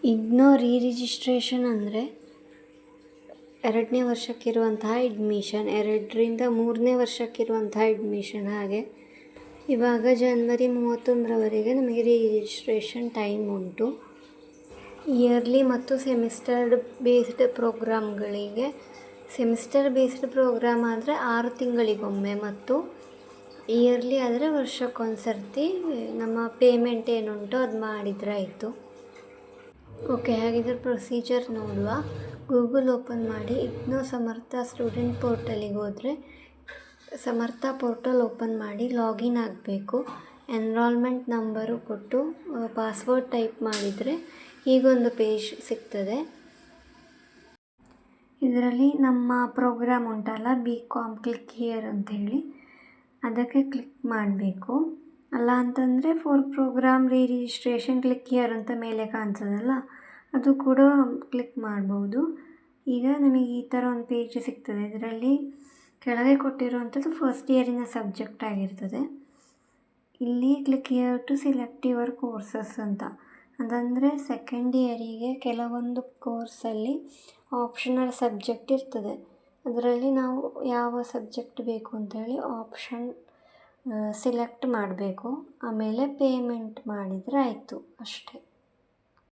Registration ಅಂದರೆ 2ನೇ ವರ್ಷಕ್ಕಿರುವಂತಹ admission, 2ರಿಂದ 3ನೇ ವರ್ಷಕ್ಕಿರುವಂತಹ ಅಡ್ಮಿಷನ್. ಹಾಗೆ ಇವಾಗ ಜನವರಿ 31ರವರೆಗೆ ನಮಗೆ ರಿಜಿಸ್ಟ್ರೇಷನ್ ಟೈಮ್ ಉಂಟು. ಇಯರ್ಲಿ ಮತ್ತು ಸೆಮಿಸ್ಟರ್ ಬೇಸ್ಡ್ ಪ್ರೋಗ್ರಾಮ್ಗಳಿಗೆ, ಸೆಮಿಸ್ಟರ್ ಬೇಸ್ಡ್ ಪ್ರೋಗ್ರಾಮ್ ಆದರೆ 6 ತಿಂಗಳಿಗೊಮ್ಮೆ ಮತ್ತು ಇಯರ್ಲಿ ಆದರೆ ವರ್ಷಕ್ಕೊಂದ್ಸರ್ತಿ ನಮ್ಮ ಪೇಮೆಂಟ್ ಏನುಂಟು ಅದು ಮಾಡಿದರೆ ಆಯಿತು. ಓಕೆ, ಹಾಗಿದ್ರೆ ಪ್ರೊಸೀಜರ್ ನೋಡುವ. ಗೂಗಲ್ ಓಪನ್ ಮಾಡಿ ಇಗ್ನೋ ಸಮರ್ಥ ಸ್ಟೂಡೆಂಟ್ ಪೋರ್ಟಲಿಗೆ ಹೋದರೆ ಸಮರ್ಥ ಪೋರ್ಟಲ್ ಓಪನ್ ಮಾಡಿ ಲಾಗಿನ್ ಆಗಬೇಕು. ಎನ್ರೋಲ್ಮೆಂಟ್ ನಂಬರು ಕೊಟ್ಟು ಪಾಸ್ವರ್ಡ್ ಟೈಪ್ ಮಾಡಿದರೆ ಹೀಗೊಂದು ಪೇಜ್ ಸಿಗ್ತದೆ. ಇದರಲ್ಲಿ ನಮ್ಮ ಪ್ರೋಗ್ರಾಮ್ ಉಂಟಲ್ಲ BCom ಕ್ಲಿಕ್ ಹಿಯರ್ ಅಂಥೇಳಿ, ಅದಕ್ಕೆ ಕ್ಲಿಕ್ ಮಾಡಬೇಕು. ಅಲ್ಲ ಅಂತಂದರೆ for program registration click here ಅಂತ ಮೇಲೆ ಕಾಣಿಸೋದಲ್ಲ, ಅದು ಕೂಡ ಕ್ಲಿಕ್ ಮಾಡ್ಬೋದು. ಈಗ ನಮಗೆ ಈ ಥರ ಒಂದು ಪೇಜ್ ಸಿಗ್ತದೆ. ಇದರಲ್ಲಿ ಕೆಳಗೆ ಕೊಟ್ಟಿರುವಂಥದ್ದು ಫಸ್ಟ್ ಇಯರಿನ ಸಬ್ಜೆಕ್ಟ್ ಆಗಿರ್ತದೆ. ಇಲ್ಲಿ click here to select your courses ಅಂತ, ಅದಂದರೆ ಸೆಕೆಂಡ್ ಇಯರಿಗೆ ಕೆಲವೊಂದು ಕೋರ್ಸಲ್ಲಿ ಆಪ್ಷನಲ್ ಸಬ್ಜೆಕ್ಟ್ ಇರ್ತದೆ. ಅದರಲ್ಲಿ ನಾವು ಯಾವ ಸಬ್ಜೆಕ್ಟ್ ಬೇಕು ಅಂತೇಳಿ ಆಪ್ಷನ್ ಸಿಲೆಕ್ಟ್ ಮಾಡಬೇಕು. ಆಮೇಲೆ ಪೇಮೆಂಟ್ ಮಾಡಿದರೆ ಆಯಿತು, ಅಷ್ಟೇ.